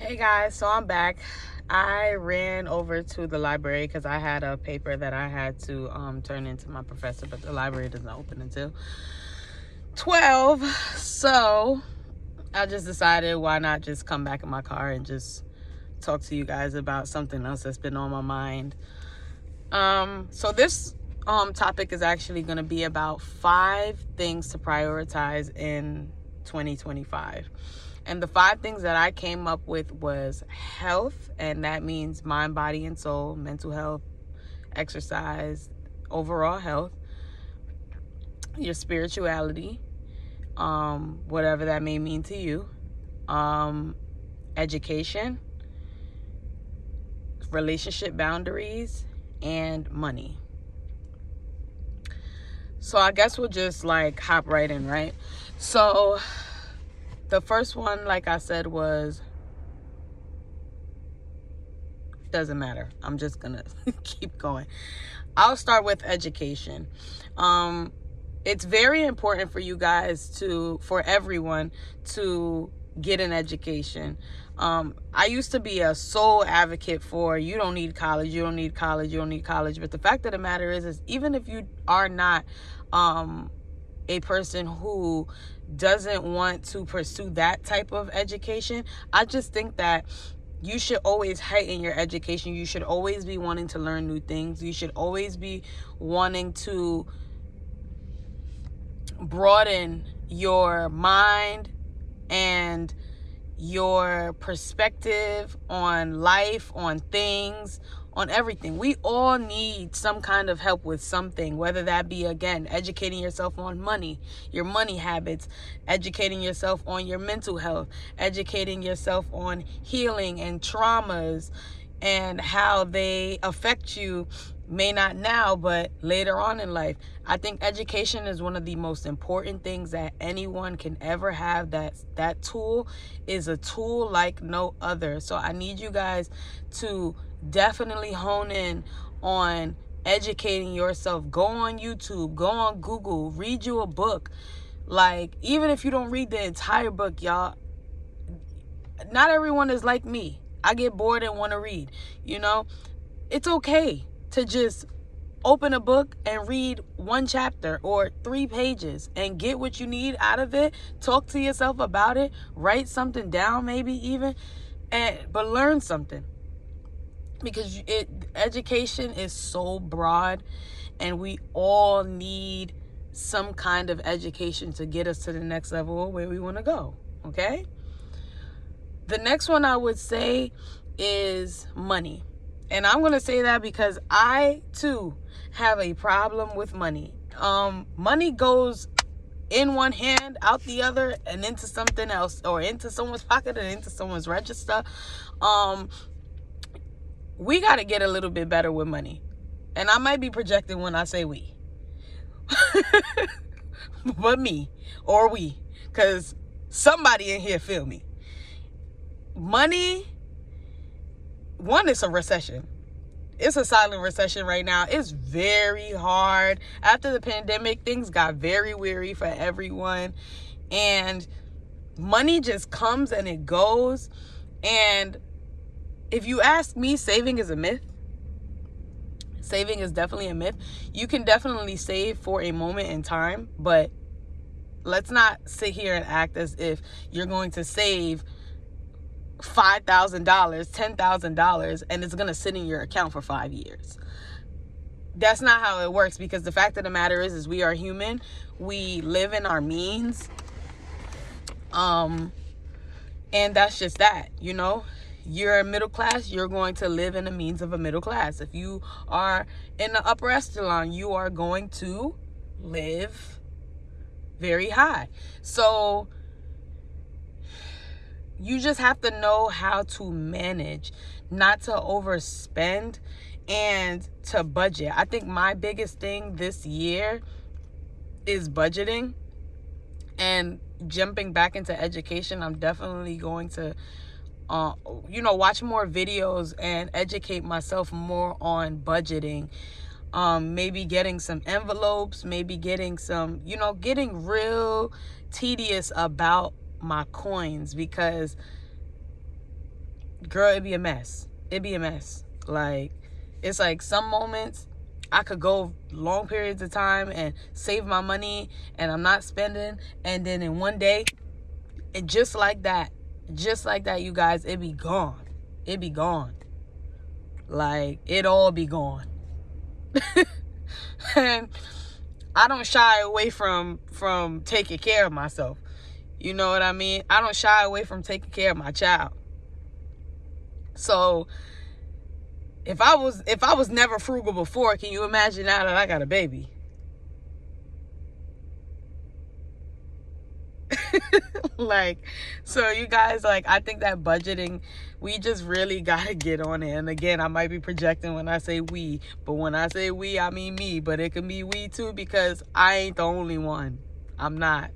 Hey guys, so I'm back. I ran over to the library because I had a paper that I had to turn into my professor, but the library doesn't open until 12. So I just decided, why not just come back in my car and just talk to you guys about something else that's been on my mind. So this topic is actually going to be about 5 things to prioritize in 2025. And the 5 things that I came up with was health, and that means mind, body, and soul, mental health, exercise, overall health, your spirituality, whatever that may mean to you, education, relationship boundaries, and money. So I guess we'll just hop right in, right? So the first one, like I said, doesn't matter. I'm just gonna keep going. I'll start with education. It's very important for you guys for everyone to get an education. I used to be a sole advocate for, you don't need college, you don't need college, you don't need college. But the fact of the matter is even if you are not a person who doesn't want to pursue that type of education, I just think that you should always heighten your education. You should always be wanting to learn new things. You should always be wanting to broaden your mind and your perspective on life, on things, on everything. We all need some kind of help with something, whether that be, again, educating yourself on money, your money habits, educating yourself on your mental health, educating yourself on healing and traumas and how they affect you, may not now, but later on in life. I think education is one of the most important things that anyone can ever have. That tool is a tool like no other. So I need you guys to definitely hone in on educating yourself. Go on YouTube, go on Google, read you a book. Even if you don't read the entire book, y'all, not everyone is like me. I get bored and want to read. It's okay to just open a book and read 1 chapter or 3 pages and get what you need out of it. Talk to yourself about it. Write something down, maybe even, but learn something. Because education is so broad, and we all need some kind of education to get us to the next level where we want to go. Okay? The next one I would say is money. And I'm going to say that because I, too, have a problem with money. Money goes in one hand, out the other, and into something else, or into someone's pocket and into someone's register. We got to get a little bit better with money. And I might be projecting when I say we. But me, or we, because somebody in here feel me. Money, one, it's a recession. It's a silent recession right now. It's very hard. After the pandemic, things got very weary for everyone. And money just comes and it goes. And if you ask me, saving is a myth. Saving is definitely a myth. You can definitely save for a moment in time, but let's not sit here and act as if you're going to save $5,000, $10,000, and it's going to sit in your account for 5 years. That's not how it works, because the fact of the matter is we are human. We live in our means. And that's just that, You're a middle class, you're going to live in the means of a middle class. If you are in the upper echelon, you are going to live very high. So you just have to know how to manage, not to overspend, and to budget. I think my biggest thing this year is budgeting. And jumping back into education, I'm definitely going to watch more videos and educate myself more on budgeting. Maybe getting some envelopes, maybe getting some, getting real tedious about my coins, because girl, it'd be a mess. It'd be a mess. Like, it's like some moments I could go long periods of time and save my money and I'm not spending. And then in one day, and just like that, you guys, it'd be gone. It'd be gone. Like, it all be gone. And I don't shy away from taking care of myself. You know what I mean? I don't shy away from taking care of my child. So if I was never frugal before, can you imagine now that I got a baby? Like, so you guys, like, I think that budgeting, we just really gotta get on it. And again, I might be projecting when I say we, but when I say we, I mean me. But it can be we too, because I ain't the only one. I'm not.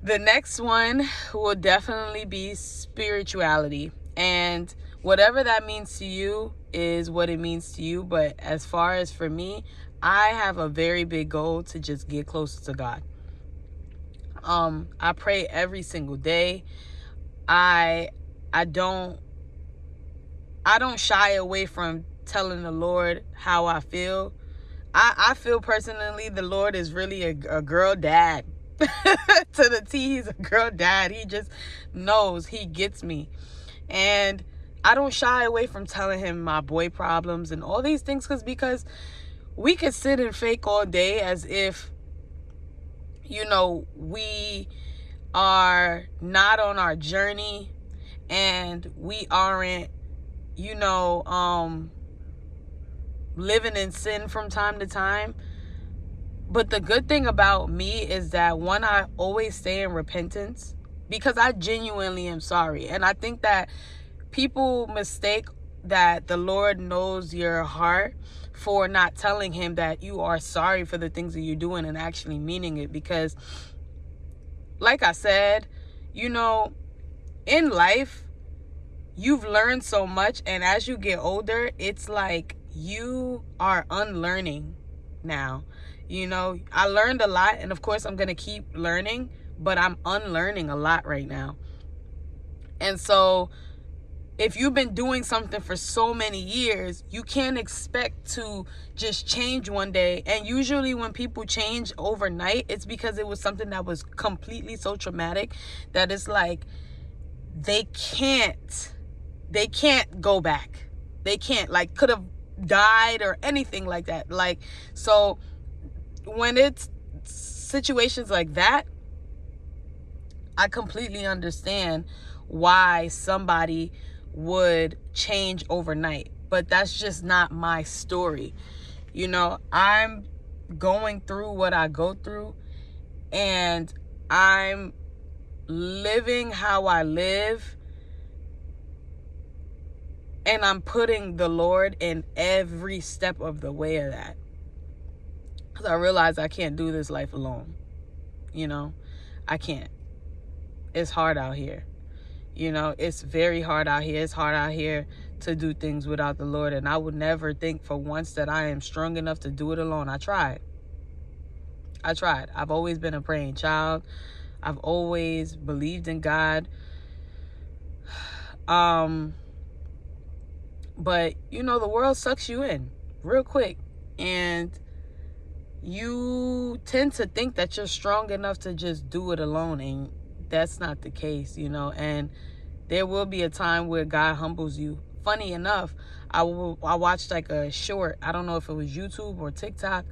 The next one will definitely be spirituality. And whatever that means to you is what it means to you. But as far as for me, I have a very big goal to just get closer to God. I pray every single day. I don't shy away from telling the Lord how I feel. I feel personally the Lord is really a girl dad. To the T, he's a girl dad. He just knows. He gets me. And I don't shy away from telling him my boy problems and all these things, because we could sit and fake all day as if, you know, we are not on our journey and we aren't, you know, living in sin from time to time. But the good thing about me is that, one, I always stay in repentance because I genuinely am sorry. And I think that people mistake that the Lord knows your heart for not telling him that you are sorry for the things that you're doing and actually meaning it. Because, like I said, you know, in life, you've learned so much. And as you get older, it's like you are unlearning now. You know, I learned a lot, and of course I'm going to keep learning, but I'm unlearning a lot right now. And so if you've been doing something for so many years, you can't expect to just change one day. And usually when people change overnight, it's because it was something that was completely so traumatic that it's like they can't go back. They can't, like, could have died or anything like that. Like, so when it's situations like that, I completely understand why somebody would change overnight. But that's just not my story. You know, I'm going through what I go through, and I'm living how I live, and I'm putting the Lord in every step of the way of that. Because I realize I can't do this life alone. You know, I can't. It's hard out here. You know, it's very hard out here. It's hard out here to do things without the Lord. And I would never think for once that I am strong enough to do it alone. I tried. I've always been a praying child. I've always believed in God. But, you know, the world sucks you in real quick. And you tend to think that you're strong enough to just do it alone. And that's not the case, you know. And there will be a time where God humbles you. Funny enough, I watched like a short, I don't know if it was YouTube or TikTok,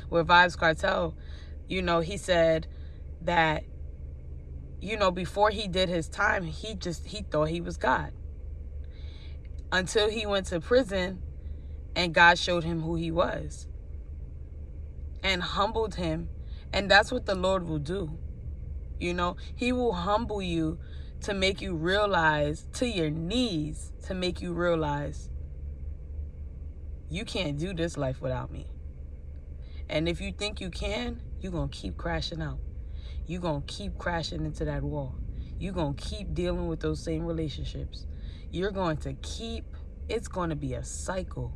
where Vybz Kartel, you know, he said that, you know, before he did his time, he thought he was God. Until he went to prison and God showed him who he was and humbled him. And that's what the Lord will do. You know, he will humble you to make you realize, to your knees, to make you realize you can't do this life without me. And if you think you can, you're going to keep crashing out. You're going to keep crashing into that wall. You're going to keep dealing with those same relationships. You're going to keep, it's going to be a cycle.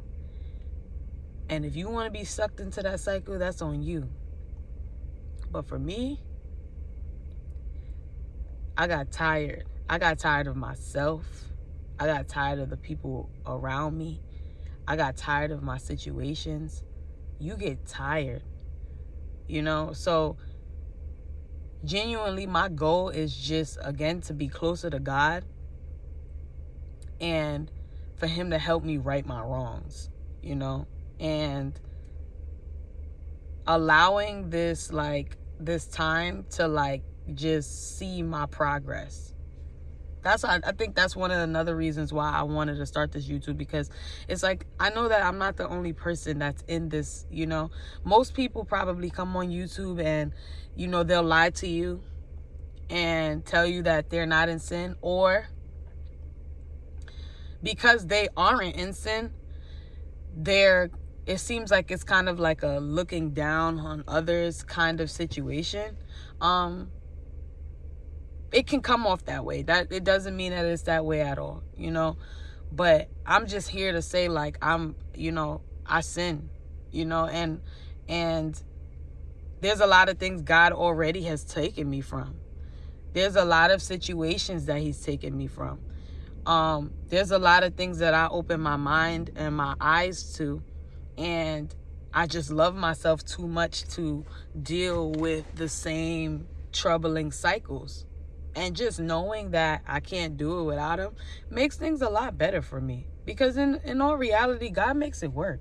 And if you want to be sucked into that cycle, that's on you. But for me, I got tired. I got tired of myself. I got tired of the people around me. I got tired of my situations. You get tired, you know? So genuinely, my goal is just, again, to be closer to God and for him to help me right my wrongs, you know? And allowing this time to just see my progress. I think that's one of another reasons why I wanted to start this YouTube, because it's like, I know that I'm not the only person that's in this, you know. Most people probably come on YouTube and, you know, they'll lie to you and tell you that they're not in sin, or because they aren't in sin, it seems like it's kind of like a looking down on others kind of situation. It can come off that way. That it doesn't mean that it's that way at all, you know. But I'm just here to say, like, I sin, you know, and there's a lot of things God already has taken me from. There's a lot of situations that he's taken me from. There's a lot of things that I open my mind and my eyes to, and I just love myself too much to deal with the same troubling cycles. And just knowing that I can't do it without him makes things a lot better for me. Because in all reality, God makes it work.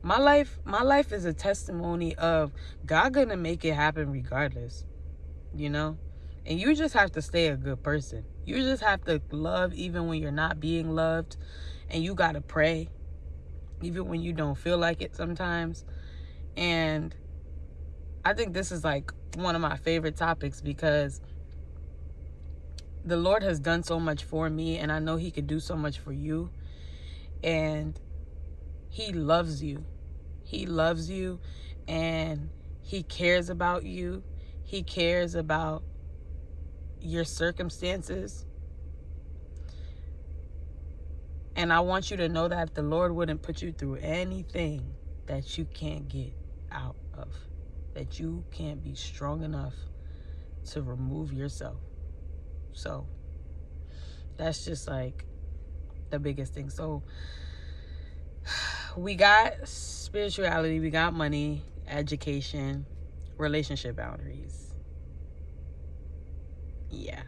My life is a testimony of God gonna make it happen regardless, you know? And you just have to stay a good person. You just have to love even when you're not being loved. And you gotta pray even when you don't feel like it sometimes. And I think this is like one of my favorite topics, because the Lord has done so much for me, and I know he could do so much for you. And he loves you. He loves you, and he cares about you. He cares about your circumstances. And I want you to know that the Lord wouldn't put you through anything that you can't get out of, that you can't be strong enough to remove yourself. So that's just like the biggest thing. So we got spirituality, we got money, education, relationship boundaries. Yeah.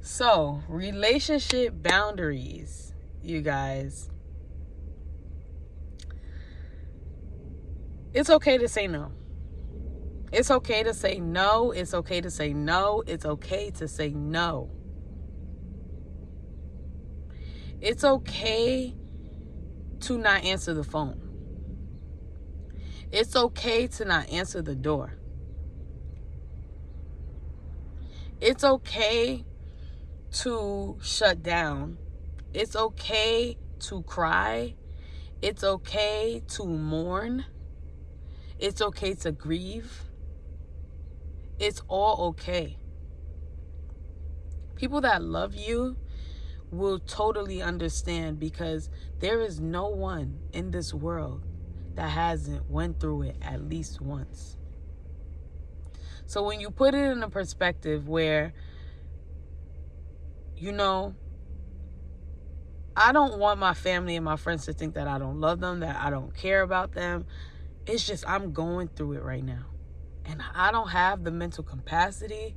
So relationship boundaries, you guys. It's okay to say no. It's okay to say no. It's okay to say no. It's okay to say no. It's okay to not answer the phone. It's okay to not answer the door. It's okay to shut down. It's okay to cry. It's okay to mourn. It's okay to grieve. It's all okay. People that love you will totally understand, because there is no one in this world that hasn't went through it at least once. So when you put it in a perspective where, you know, I don't want my family and my friends to think that I don't love them, that I don't care about them. It's just I'm going through it right now. And I don't have the mental capacity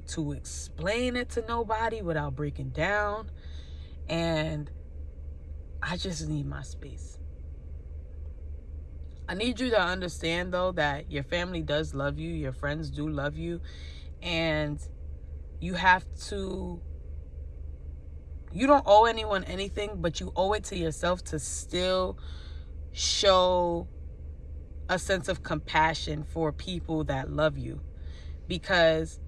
to explain it to nobody without breaking down. And I just need my space. I need you to understand, though, that your family does love you. Your friends do love you. And you have to... You don't owe anyone anything, but you owe it to yourself to still show a sense of compassion for people that love you, because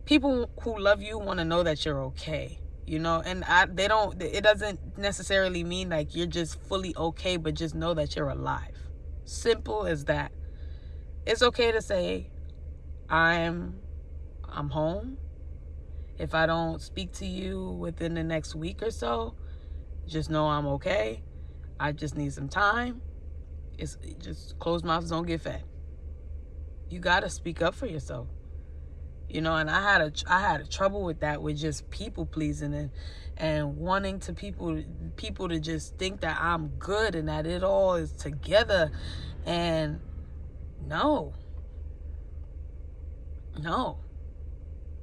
people who love you want to know that you're okay, you know. And it doesn't necessarily mean like you're just fully okay, but just know that you're alive. Simple as that. It's okay to say, I'm home. If I don't speak to you within the next week or so, just know I'm okay. I just need some time. It's just closed mouths don't get fed. You got to speak up for yourself. you know. And I had a trouble with that, with just people pleasing and wanting to people to just think that I'm good and that it all is together. And no.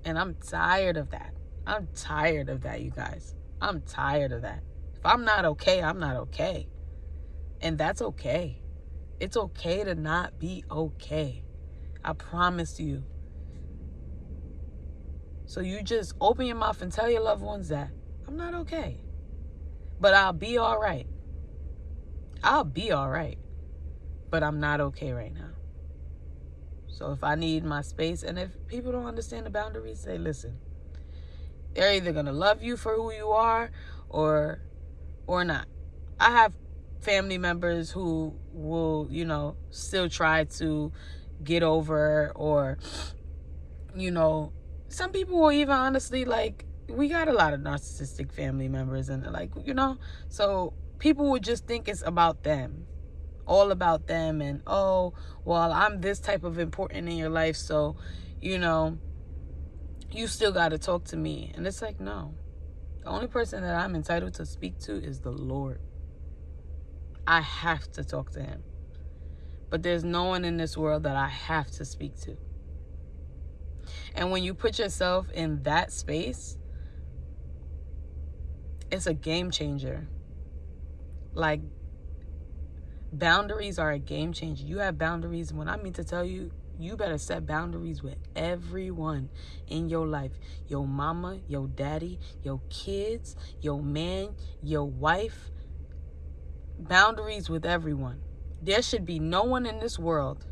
And I'm tired of that. I'm tired of that, you guys. I'm tired of that. If I'm not okay, I'm not okay. And that's okay. It's okay to not be okay. I promise you. So you just open your mouth and tell your loved ones that I'm not okay. But I'll be all right. I'll be all right. But I'm not okay right now. So if I need my space, and if people don't understand the boundaries, say, listen, they're either going to love you for who you are or not. I have family members who will, you know, still try to get over, or, you know, some people will even honestly, like, we got a lot of narcissistic family members, and like, you know, so people would just think it's about them, all about them, and oh, well, I'm this type of important in your life, so, you know, you still got to talk to me. And it's like, no, the only person that I'm entitled to speak to is the Lord. I have to talk to him. But there's no one in this world that I have to speak to. And when you put yourself in that space, it's a game changer. Like, boundaries are a game changer. You have boundaries. When I mean to tell you, you better set boundaries with everyone in your life. Your mama, your daddy, your kids, your man, your wife. Boundaries with everyone. There should be no one in this world,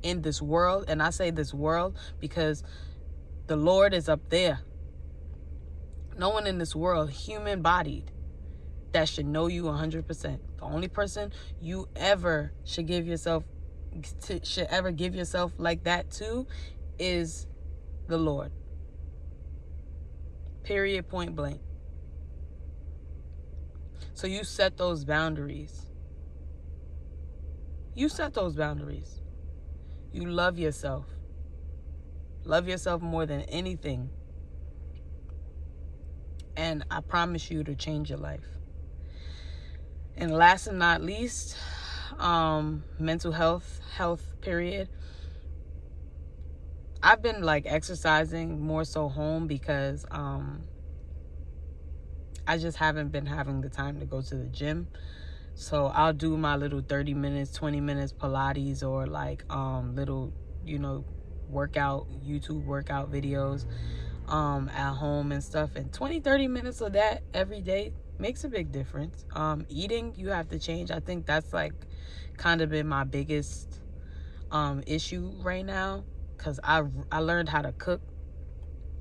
and I say this world because the Lord is up there. No one in this world, human-bodied, that should know you 100%. The only person you ever should give yourself like that to is the Lord. Period, point blank. So you set those boundaries. You set those boundaries. You love yourself. Love yourself more than anything. And I promise you to change your life. And last and not least, mental health period. I've been like exercising more so home because I just haven't been having the time to go to the gym. So I'll do my little 30 minutes, 20 minutes Pilates, or like little, you know, YouTube workout videos at home and stuff. And 20-30 minutes of that every day makes a big difference. Eating, you have to change. I think that's like kind of been my biggest issue right now, because I learned how to cook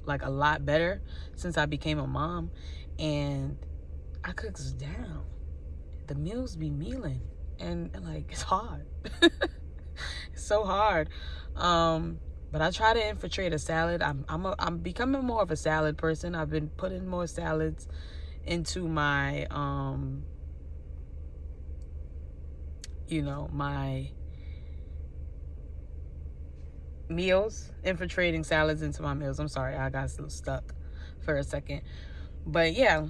like a lot better since I became a mom, and I cooks down. The meals be mealing, and like, it's hard. It's so hard. But I try to infiltrate a salad. I'm becoming more of a salad person. I've been putting more salads into my you know, my meals, infiltrating salads into my meals. I'm sorry, I got so stuck for a second. But yeah,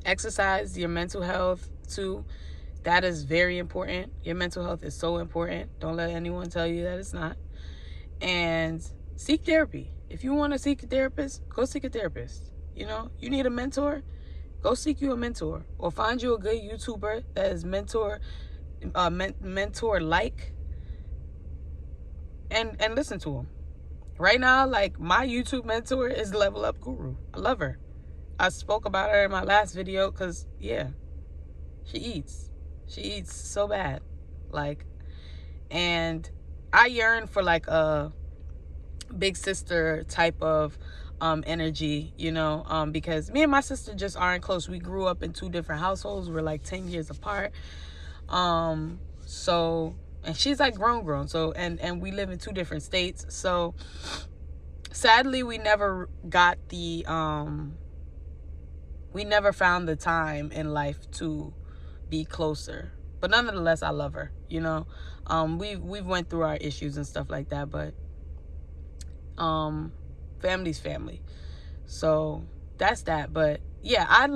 exercise, your mental health too. That is very important. Your mental health is so important. Don't let anyone tell you that it's not. And seek therapy. If you want to seek a therapist, go seek a therapist. You know, you need a mentor, go seek you a mentor, or find you a good YouTuber that is mentor like, and listen to him. Right now, like, my YouTube mentor is Level Up Guru. I love her. I spoke about her in my last video because, yeah, she eats so bad, like, and I yearn for like a big sister type of energy, you know, because me and my sister just aren't close. We grew up in two different households. We're like 10 years apart. So, and she's like grown. So, and we live in two different states. So sadly, we never got the, we never found the time in life to be closer. But nonetheless, I love her, you know. We've went through our issues and stuff like that, but family's family. So that's that. But yeah, I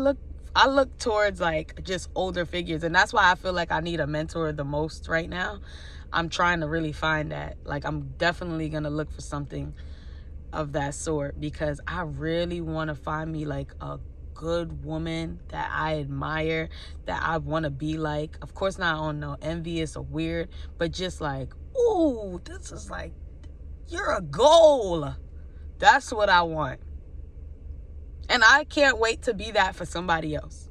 look towards like just older figures, and that's why I feel like I need a mentor the most right now. I'm trying to really find that. Like, I'm definitely gonna look for something of that sort, because I really want to find me like a good woman that I admire, that I want to be like. Of course not on no envious or weird, but just like, ooh, this is like, you're a goal. That's what I want. And I can't wait to be that for somebody else,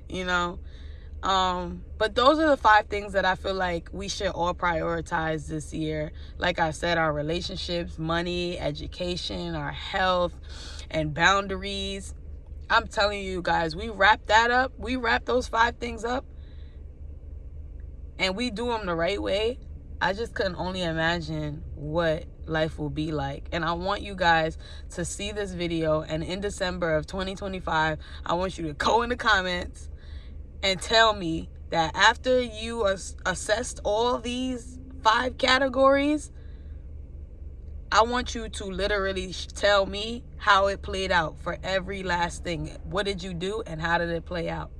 you know. But those are the 5 things that I feel like we should all prioritize this year. Like I said, our relationships, money, education, our health, and boundaries. I'm telling you guys, we wrap that up. We wrap those 5 things up, and we do them the right way. I just couldn't only imagine what life will be like. And I want you guys to see this video, and in December of 2025, I want you to go in the comments and tell me that after you assessed all these 5 categories, I want you to literally tell me how it played out for every last thing. What did you do, and how did it play out?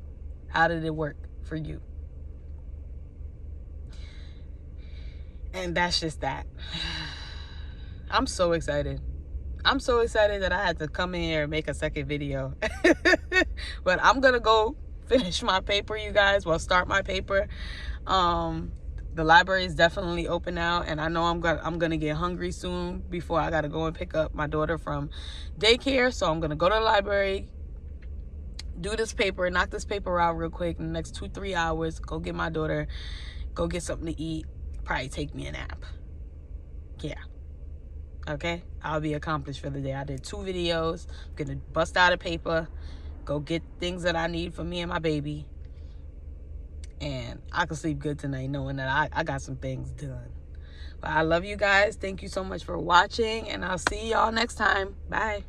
How did it work for you? And that's just that. I'm so excited. I'm so excited that I had to come in here and make a second video. But I'm gonna go finish my paper, you guys. Well, start my paper. The library is definitely open now, and I know I'm gonna get hungry soon before I gotta go and pick up my daughter from daycare. So I'm gonna go to the library, do this paper, knock this paper out real quick in the next 2-3 hours, go get my daughter, go get something to eat, probably take me a nap. Yeah. Okay, I'll be accomplished for the day. I did 2 videos. I'm gonna bust out a paper, go get things that I need for me and my baby, and I can sleep good tonight knowing that I got some things done. But I love you guys. Thank you so much for watching, and I'll see y'all next time. Bye.